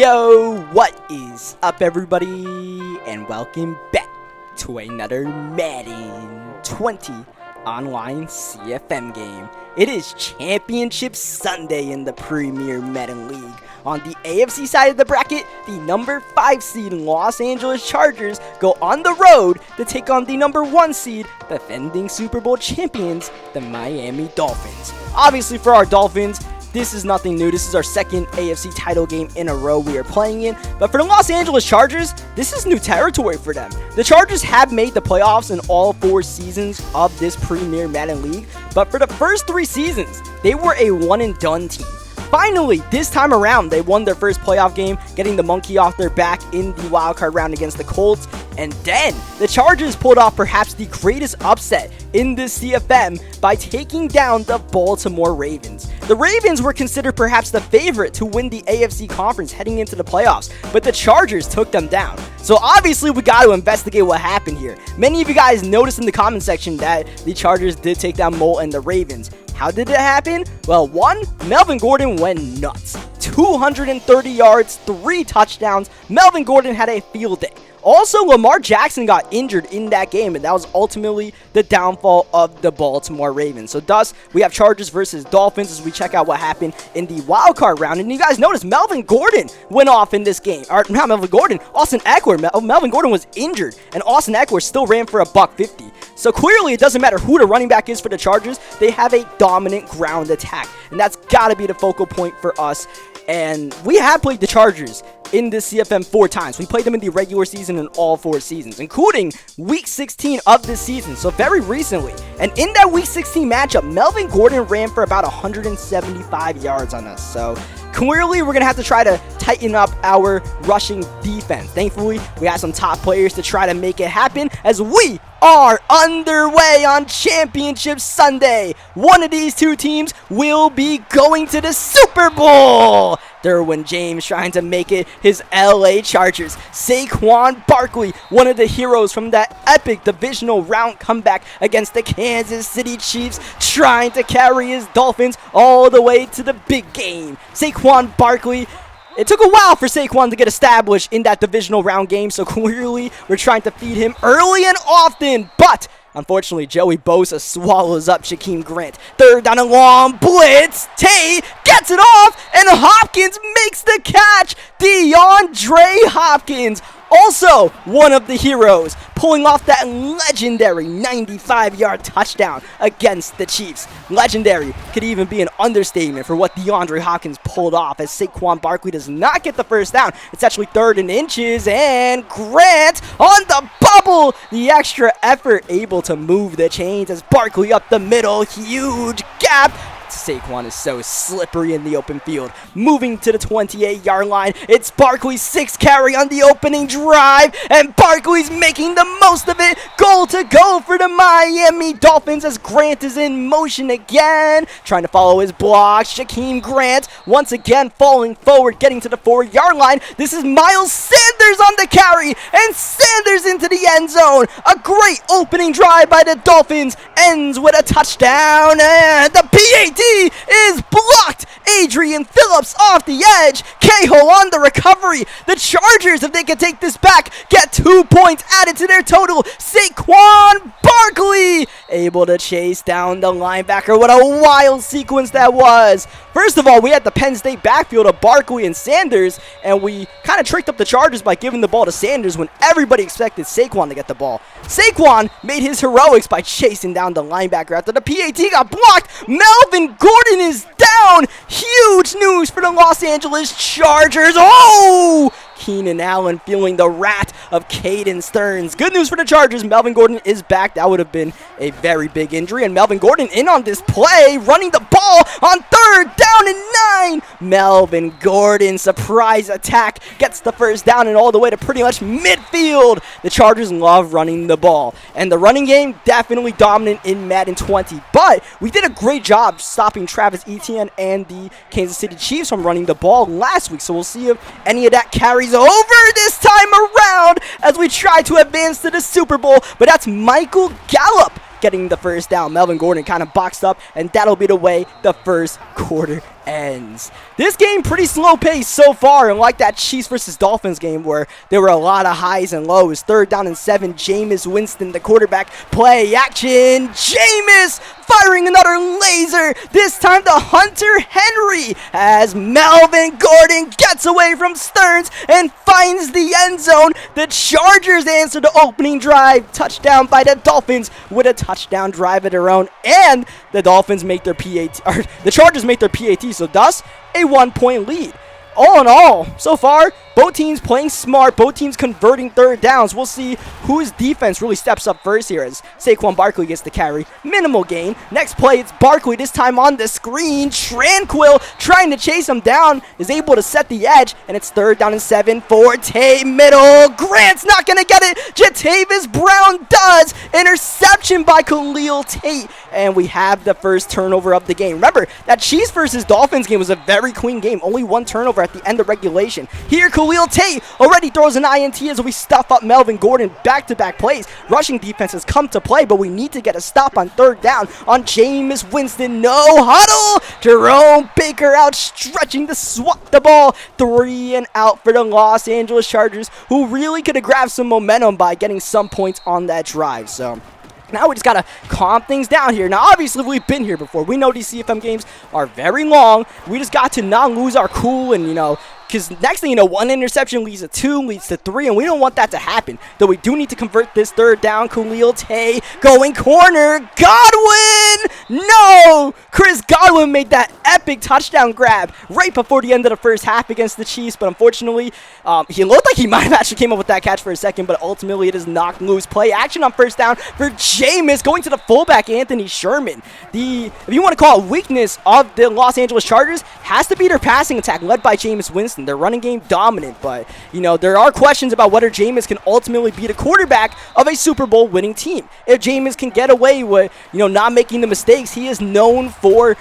Yo, what is up everybody, and welcome back to another Madden 20 online CFM game. It is Championship Sunday in the Premier Madden League. On the AFC side of the bracket, the number 5 seed Los Angeles Chargers go on the road to take on the number 1 seed, defending Super Bowl champions, the Miami Dolphins. Obviously for our Dolphins, this is nothing new. This is our second AFC title game in a row we are playing in. But for the Los Angeles Chargers, this is new territory for them. The Chargers have made the playoffs in all 4 seasons of this Premier Madden League. But for the first 3 seasons, they were a one-and-done team. Finally, this time around, they won their first playoff game, getting the monkey off their back in the wildcard round against the Colts. And then, the Chargers pulled off perhaps the greatest upset in this CFM by taking down the Baltimore Ravens. The Ravens were considered perhaps the favorite to win the AFC conference heading into the playoffs, but the Chargers took them down. So obviously, we got to investigate what happened here. Many of you guys noticed in the comment section that the Chargers did take down Molt and the Ravens. How did it happen? Well, 1, Melvin Gordon went nuts. 230 yards, 3 touchdowns. Melvin Gordon had a field day. Also, Lamar Jackson got injured in that game, and that was ultimately the downfall of the Baltimore Ravens. So thus, we have Chargers versus Dolphins as we check out what happened in the wildcard round. And you guys notice Melvin Gordon went off in this game. Or not Melvin Gordon, Austin Eckler. Melvin Gordon was injured, and Austin Eckler still ran for $150. So clearly, it doesn't matter who the running back is for the Chargers. They have a dominant ground attack, and that's got to be the focal point for us. And we have played the Chargers in this CFM 4 times. We played them in the regular season in all 4 seasons, including Week 16 of this season, so very recently. And in that Week 16 matchup, Melvin Gordon ran for about 175 yards on us. So clearly, we're going to have to try to tighten up our rushing defense. Thankfully, we have some top players to try to make it happen as we are underway on Championship Sunday. One of these 2 teams will be going to the Super Bowl. Derwin James trying to make it his LA Chargers. Saquon Barkley, one of the heroes from that epic divisional round comeback against the Kansas City Chiefs, trying to carry his Dolphins all the way to the big game. Saquon Barkley. It took a while for Saquon to get established in that divisional round game, so clearly we're trying to feed him early and often, but unfortunately, Joey Bosa swallows up Shaquem Grant. 3rd down and long, blitz, Tay gets it off, and Hopkins makes the catch. DeAndre Hopkins, also one of the heroes, pulling off that legendary 95-yard touchdown against the Chiefs. Legendary could even be an understatement for what DeAndre Hopkins pulled off, as Saquon Barkley does not get the first down. It's actually 3rd and inches, and Grant on the bubble. The extra effort able to move the chains as Barkley up the middle. Huge gap. Saquon is so slippery in the open field. Moving to the 28-yard line, it's Barkley's 6th carry on the opening drive, and Barkley's making the most of it. Goal to go for the Miami Dolphins as Grant is in motion again, trying to follow his block. Shaquem Grant once again falling forward, getting to the 4-yard line. This is Miles Sanders on the carry, and Sanders into the end zone. A great opening drive by the Dolphins ends with a touchdown, and the PAT is blocked. Adrian Phillips off the edge. Cahill on the recovery. The Chargers, if they can take this back, get 2 points added to their total. Saquon Barkley able to chase down the linebacker. What a wild sequence that was. First of all, we had the Penn State backfield of Barkley and Sanders, and we kind of tricked up the Chargers by giving the ball to Sanders when everybody expected Saquon to get the ball. Saquon made his heroics by chasing down the linebacker after the PAT got blocked. Melvin Gordon is down. Huge news for the Los Angeles Chargers. Oh! Keenan Allen feeling the wrath of Caden Stearns. Good news for the Chargers. Melvin Gordon is back. That would have been a very big injury. And Melvin Gordon in on this play, running the ball on 3rd down and 9. Melvin Gordon, surprise attack, gets the first down and all the way to pretty much midfield. The Chargers love running the ball. And the running game, definitely dominant in Madden 20. But we did a great job stopping Travis Etienne and the Kansas City Chiefs from running the ball last week. So we'll see if any of that carries over this time around as we try to advance to the Super Bowl. But that's Michael Gallup getting the first down. Melvin Gordon kind of boxed up, and that'll be the way the first quarter ends. This game pretty slow pace so far, unlike that Chiefs versus Dolphins game where there were a lot of highs and lows. 3rd down and 7, Jameis Winston, the quarterback, play action. Jameis firing another laser, this time to Hunter Henry as Melvin Gordon gets away from Stearns and finds the end zone. The Chargers answer the opening drive, touchdown by the Dolphins with a touchdown drive of their own, and the Dolphins make their PAT, or the Chargers make their PAT, so thus a 1-point lead. All in all, so far, both teams playing smart, both teams converting 3rd downs. We'll see whose defense really steps up first here as Saquon Barkley gets the carry. Minimal gain. Next play, it's Barkley, this time on the screen. Tranquil trying to chase him down, is able to set the edge, and it's 3rd down and 7 for Tate middle. Grant's not going to get it. Jatavis Brown does. Interception by Khalil Tate, and we have the first turnover of the game. Remember, that Chiefs versus Dolphins game was a very clean game. Only 1 turnover at the end of regulation. Here, Khalil Tate already throws an INT as we stuff up Melvin Gordon. Back-to-back plays. Rushing defense has come to play, but we need to get a stop on 3rd down on Jameis Winston. No huddle. Jerome Baker out stretching to swat the ball. 3 and out for the Los Angeles Chargers, who really could have grabbed some momentum by getting some points on that drive. So now we just got to calm things down here. Now, obviously, we've been here before. We know these CFM games are very long. We just got to not lose our cool and, because next thing you know, 1 interception leads to 2, leads to 3, and we don't want that to happen. Though we do need to convert this 3rd down. Khalil Tate going corner. Godwin! No! Chris Godwin made that epic touchdown grab right before the end of the first half against the Chiefs, but unfortunately, he looked like he might have actually came up with that catch for a second, but ultimately it is knocked loose. Play action on 1st down for Jameis, going to the fullback, Anthony Sherman. If you want to call it weakness of the Los Angeles Chargers, has to be their passing attack led by Jameis Winston. Their running game dominant, but there are questions about whether Jameis can ultimately be the quarterback of a Super Bowl winning team. If Jameis can get away with not making the mistakes, he is known for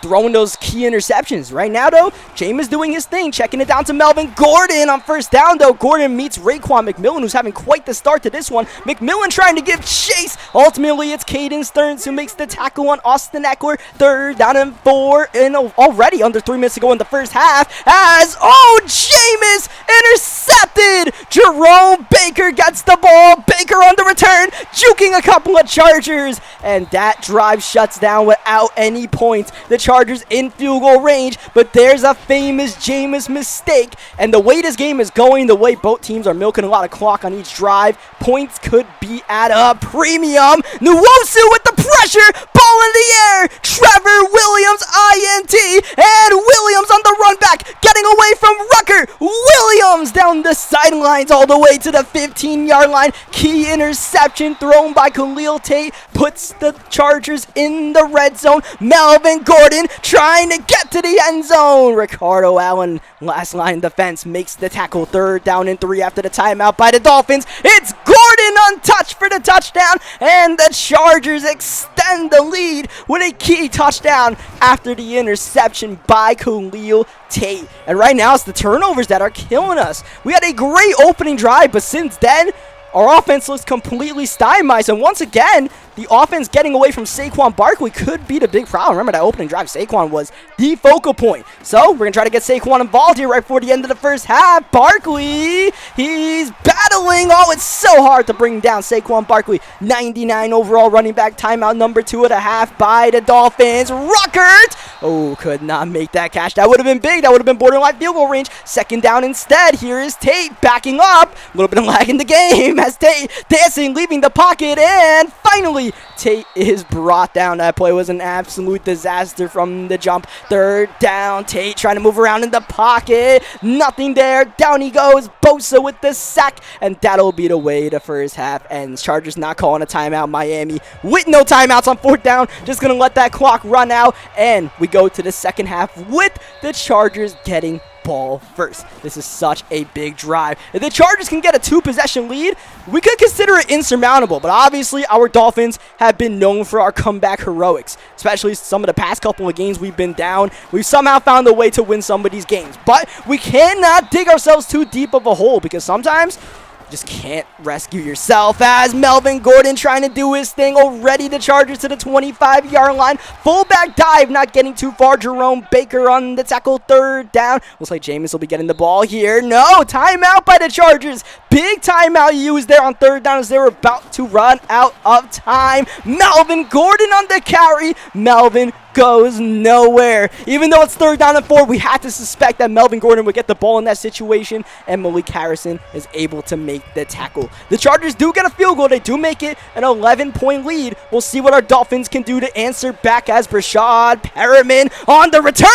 throwing those key interceptions. Right now though, Jameis doing his thing, checking it down to Melvin Gordon on 1st down though. Gordon meets Raekwon McMillan, who's having quite the start to this one. McMillan trying to give chase. Ultimately it's Caden Stearns who makes the tackle on Austin Eckler. 3rd down and 4, and already under 3 minutes to go in the first half as Jameis intercepted. Jerome Baker gets the ball. Baker on the return, juking a couple of Chargers, and that drive shuts down without any points. The Chargers in field goal range, but there's a famous Jameis mistake, and the way this game is going, the way both teams are milking a lot of clock on each drive, points could be at a premium. Nwosu with the pressure, ball in the air. Trevor Williams INT, and Williams on the run back, getting away from Rucker. Williams down the sidelines all the way to the 15-yard line. Key interception thrown by Khalil Tate puts the Chargers in the red zone. Melvin Gordon trying to get to the end zone. Ricardo Allen, last line defense, makes the tackle. 3rd down and 3 after the timeout by the Dolphins. It's Gordon untouched for the touchdown, and the Chargers extend the lead with a key touchdown after the interception by Khalil Tate. And right now it's the turnovers that are killing us. We had a great opening drive, but since then our offense looks completely stymied, and once again the offense getting away from Saquon Barkley could be the big problem. Remember that opening drive, Saquon was the focal point. So we're going to try to get Saquon involved here right before the end of the first half. Barkley, he's battling. Oh, it's so hard to bring down Saquon Barkley. 99 overall running back, timeout number 2 of the half by the Dolphins. Ruckert, could not make that catch. That would have been big. That would have been borderline field goal range. 2nd down instead. Here is Tate backing up. A little bit of lag in the game as Tate dancing, leaving the pocket, and finally Tate is brought down. That play was an absolute disaster from the jump. 3rd down, Tate trying to move around in the pocket. Nothing there. Down he goes. Bosa with the sack, and that'll be the way the first half ends. Chargers not calling a timeout. Miami with no timeouts on 4th down. Just going to let that clock run out, and we go to the second half with the Chargers getting ball first. This is such a big drive. If the Chargers can get a 2-possession lead, we could consider it insurmountable, but obviously our Dolphins have been known for our comeback heroics, especially some of the past couple of games we've been down. We've somehow found a way to win some of these games, but we cannot dig ourselves too deep of a hole, because sometimes just can't rescue yourself as Melvin Gordon trying to do his thing. Already the Chargers to the 25-yard line. Fullback dive, not getting too far. Jerome Baker on the tackle, third down. Looks like Jameis will be getting the ball here. No, timeout by the Chargers. Big timeout used there on third down as they were about to run out of time. Melvin Gordon on the carry. Melvin goes nowhere. Even though it's third down and 4, we had to suspect that Melvin Gordon would get the ball in that situation, and Malik Harrison is able to make the tackle. The Chargers do get a field goal. They do make it an 11-point lead. We'll see what our Dolphins can do to answer back as Brashad Perriman on the return.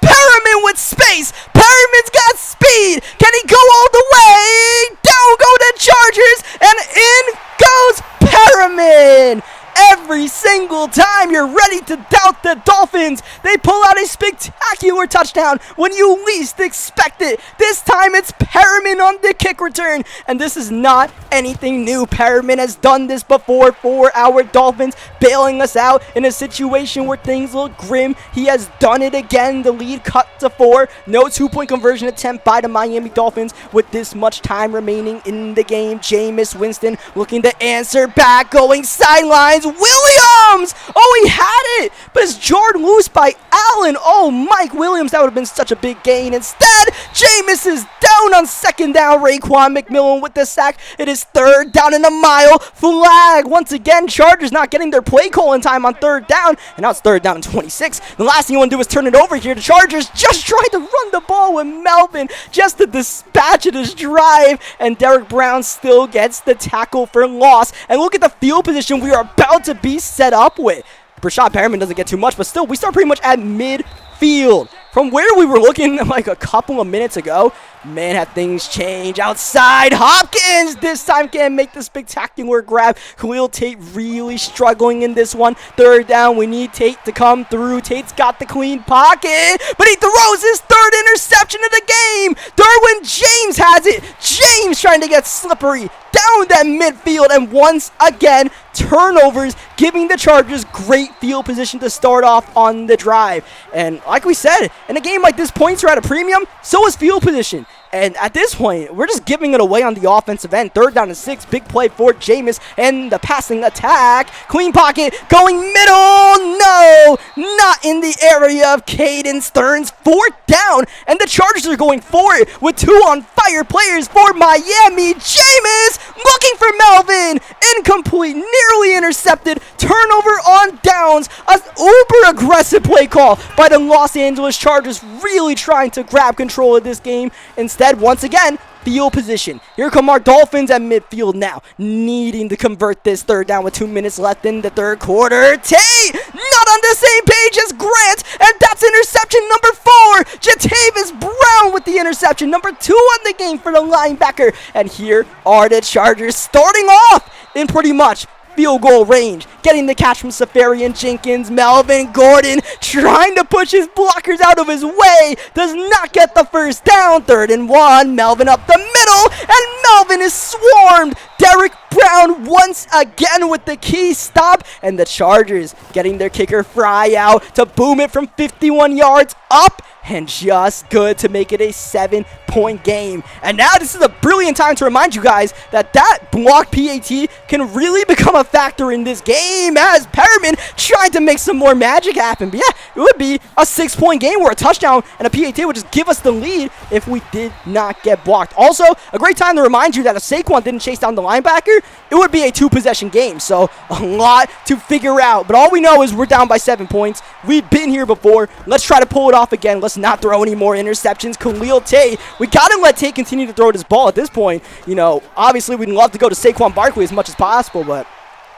Perriman with space. Perriman's got speed. Can he go all the way? Down go the Chargers, and in goes Perriman. Every single time you're ready to doubt the Dolphins, they pull out a spectacular touchdown when you least expect it. This time it's Perriman on the kick return, and this is not anything new. Perriman has done this before for our Dolphins, bailing us out in a situation where things look grim. He has done it again. The lead cut to 4. No 2-point conversion attempt by the Miami Dolphins with this much time remaining in the game. Jameis Winston looking to answer back, going sidelines. Williams! Oh, he had it, but it's jarred loose by Allen. Oh, Mike Williams, that would have been such a big gain. Instead, Jameis is down on second down. Raekwon McMillan with the sack. It is third down and a mile. Flag. Once again, Chargers not getting their play call in time on third down, and now it's third down and 26. The last thing you want to do is turn it over here. The Chargers just tried to run the ball with Melvin just to dispatch of this drive, and Derek Brown still gets the tackle for loss. And look at the field position we are about to be set up with. Brashad Perriman doesn't get too much, but still, we start pretty much at midfield. From where we were looking like a couple of minutes ago, man, have things changed. Outside, Hopkins this time can't make the spectacular grab. Khalil Tate really struggling in this one. Third down, we need Tate to come through. Tate's got the clean pocket, but he throws his third interception of the game. Derwin James has it. James trying to get slippery down that midfield, and once again, turnovers, giving the Chargers great field position to start off on the drive. And like we said, in a game like this, points are at a premium, so is field position. And at this point, we're just giving it away on the offensive end. Third down and 6. Big play for Jameis and the passing attack. Clean pocket. Going middle. No. Not in the area of Caden Stearns. Fourth down. And the Chargers are going for it with 2 on-fire players for Miami. Jameis looking for Melvin. Incomplete. Nearly intercepted. Turnover on downs. An uber-aggressive play call by the Los Angeles Chargers. Really trying to grab control of this game. Instead, once again, field position. Here come our Dolphins at midfield now, needing to convert this third down with 2 minutes left in the third quarter. Tate, not on the same page as Grant, and that's interception number 4. Jatavis Brown with the interception, number 2 on the game for the linebacker. And here are the Chargers starting off in pretty much field goal range, getting the catch from Safarian Jenkins. Melvin Gordon trying to push his blockers out of his way, does not get the first down. 3rd and 1, Melvin up the middle, and Melvin is swarmed. Derek Brown once again with the key stop, and the Chargers getting their kicker Fry out to boom it from 51 yards up, and just good to make it a 7-point game. And now this is a brilliant time to remind you guys that that blocked PAT can really become a factor in this game, as Perriman tried to make some more magic happen. But yeah, it would be a 6-point game where a touchdown and a PAT would just give us the lead if we did not get blocked. Also, a great time to remind you that if Saquon didn't chase down the linebacker, it would be a 2-possession game. So a lot to figure out. But all we know is we're down by 7 points. We've been here before. Let's try to pull it off again. Let's not throw any more interceptions. Khalil Tate, we got to let Tate continue to throw this ball at this point. You know, obviously we'd love to go to Saquon Barkley as much as possible, but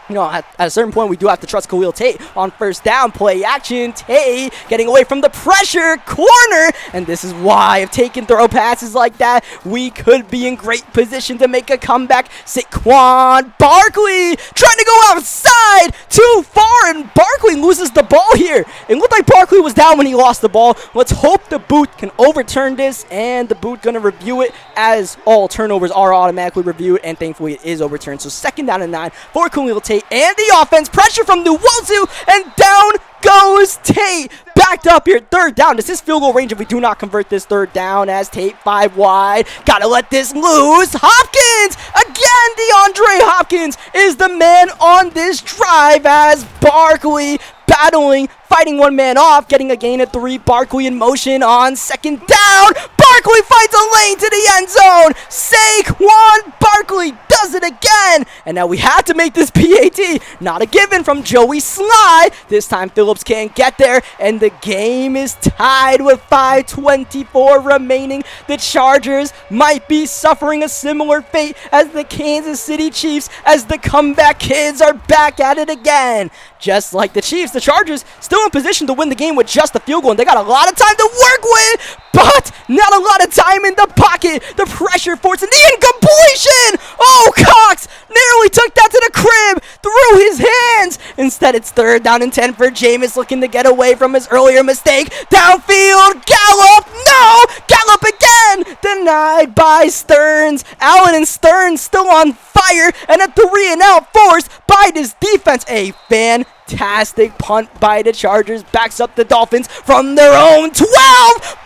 you know, at a certain point, we do have to trust Khalil Tate on first down. Play action. Tate getting away from the pressure. Corner. And this is why if Tate can throw passes like that, we could be in great position to make a comeback. Saquon Barkley trying to go outside. Too far. And Barkley loses the ball here. It looked like Barkley was down when he lost the ball. Let's hope the boot can overturn this. And the boot going to review it, as all turnovers are automatically reviewed. And thankfully it is overturned. So 2nd down and 9 for Khalil Tate Tate and the offense. Pressure from Nwosu, and down goes Tate. Backed up here, third down. This is field goal range if we do not convert this third down, as Tate 5 wide. Gotta let this loose. Hopkins! Again, DeAndre Hopkins is the man on this drive, as Barkley battling, fighting one man off, getting a gain of 3. Barkley in motion on second down. Barkley finds a lane to the end zone. Saquon Barkley does it again. And now we have to make this PAT. Not a given from Joey Sly. This time Phillips can't get there, and the game is tied with 5:24 remaining. The Chargers might be suffering a similar fate as the Kansas City Chiefs, as the comeback kids are back at it again. Just like the Chiefs, the Chargers still in position to win the game with just a field goal, and they got a lot of time to work with, but not a lot of time in the pocket. The pressure forcing the incompletion. Oh, Cox nearly took that to the crib through his hands. Instead, it's third down and 10 for Jameis, looking to get away from his earlier mistake. Downfield, Gallup, no! Gallup again! Denied by Stearns. Allen and Stearns still on fire, and a 3-and-out forced by this defense. A fantastic punt by the Chargers backs up the Dolphins from their own 12.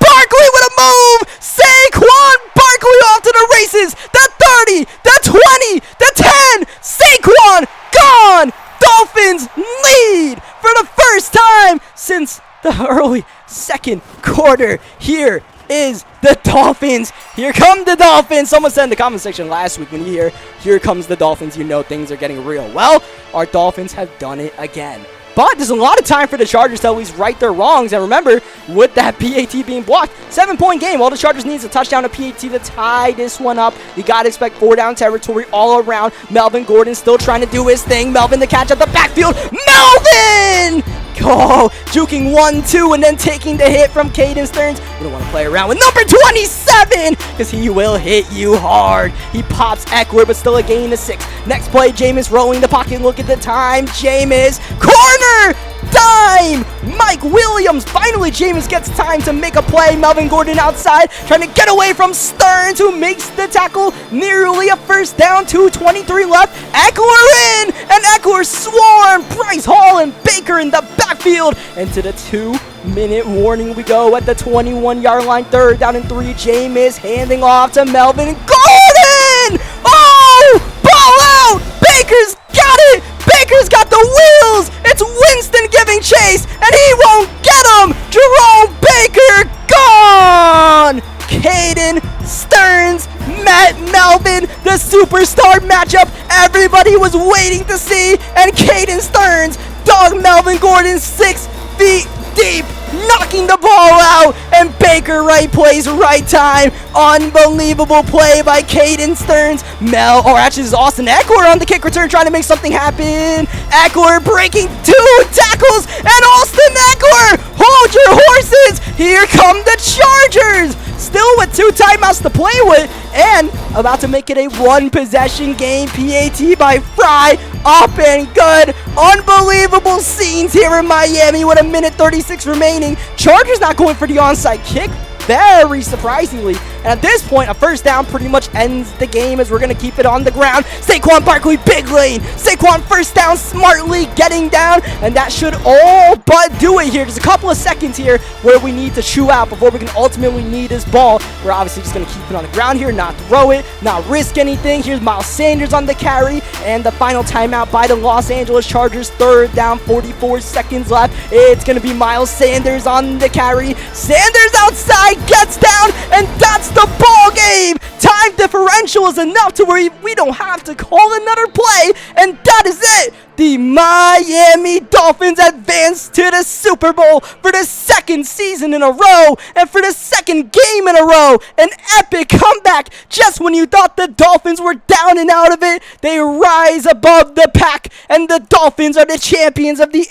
Barkley with a move. Saquon Barkley off to the races. The 30, the 20, the 10. Saquon gone. Dolphins lead for the first time since the early second quarter. Here is the Dolphins. Here come the Dolphins. Someone said in the comment section last week, when you hear "here comes the Dolphins," you know things are getting real. Well, our Dolphins have done it again. But there's a lot of time for the Chargers to at least right their wrongs. And remember, with that PAT being blocked, 7-point game. All the Chargers need is a touchdown, a PAT to tie this one up. You got to expect 4-down territory all around. Melvin Gordon still trying to do his thing. Melvin the catch at the backfield. Melvin! Oh, juking 1-2 and then taking the hit from Caden Stearns. We don't want to play around with number 27 because he will hit you hard. He pops Eckler, but still a gain of 6. Next play, Jameis rolling the pocket. Look at the time. Jameis, corner, dime. Mike Williams. Finally, Jameis gets time to make a play. Melvin Gordon outside, trying to get away from Stearns, who makes the tackle. Nearly a first down. 2:23 left. Eckler in, and Eckler swarm. Bryce Hall and Baker in the backfield. And to the 2-minute warning we go at the 21-yard line. Third down and 3. Jameis handing off to Melvin Gordon. Oh, ball out. Baker's got it. Baker's got the wheels. It's Winston giving chase, and he won't get him. Jerome Baker gone. Caden Stearns met Melvin, the superstar matchup everybody was waiting to see, and Caden Stearns dug Melvin Gordon 6 feet deep, knocking the ball out, and Baker right place, right time. Unbelievable play by Caden Stearns. Actually, this is Austin Eckler on the kick return, trying to make something happen. Eckler breaking 2 tackles, and Austin Eckler, hold your horses. Here come the Chargers, still with 2 timeouts to play with, and about to make it a 1-possession game. PAT by Fry, up and good. Unbelievable scenes here in Miami with 1:36 remaining. Chargers not going for the onside kick, very surprisingly. And at this point, a first down pretty much ends the game, as we're going to keep it on the ground. Saquon Barkley, big lane. Saquon first down, smartly getting down, and that should all but do it here. There's a couple of seconds here where we need to chew out before we can ultimately need this ball. We're obviously just going to keep it on the ground here, not throw it, not risk anything. Here's Miles Sanders on the carry, and the final timeout by the Los Angeles Chargers. Third down, 44 seconds left. It's going to be Miles Sanders on the carry. Sanders outside, gets down, and that's the ball game. Time differential is enough to where we don't have to call another play, and that is it. The Miami Dolphins advance to the Super Bowl for the 2nd season in a row, and for the 2nd game in a row. An epic comeback. Just when you thought the Dolphins were down and out of it, they rise above the pack, and the Dolphins are the champions of the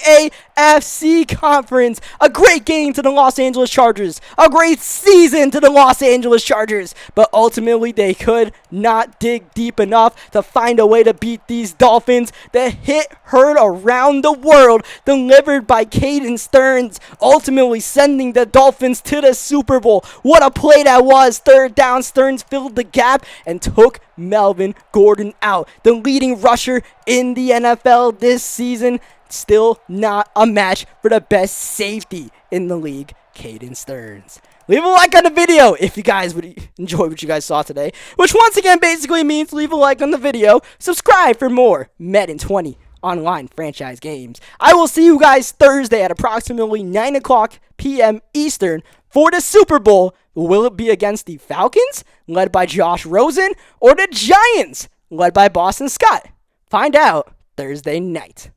AFC Conference. A great game to the Los Angeles Chargers. A great season to the Los Angeles Chargers. But ultimately, they could not dig deep enough to find a way to beat these Dolphins. The hit heard around the world, delivered by Caden Stearns, ultimately sending the Dolphins to the Super Bowl. What a play that was. Third down, Stearns filled the gap and took Melvin Gordon out. The leading rusher in the NFL this season. Still not a match for the best safety in the league, Caden Stearns. Leave a like on the video if you guys would enjoy what you guys saw today, which once again basically means leave a like on the video, subscribe for more Madden 20 online franchise games. I will see you guys Thursday at approximately 9 o'clock p.m. Eastern for the Super Bowl. Will it be against the Falcons, led by Josh Rosen, or the Giants, led by Boston Scott? Find out Thursday night.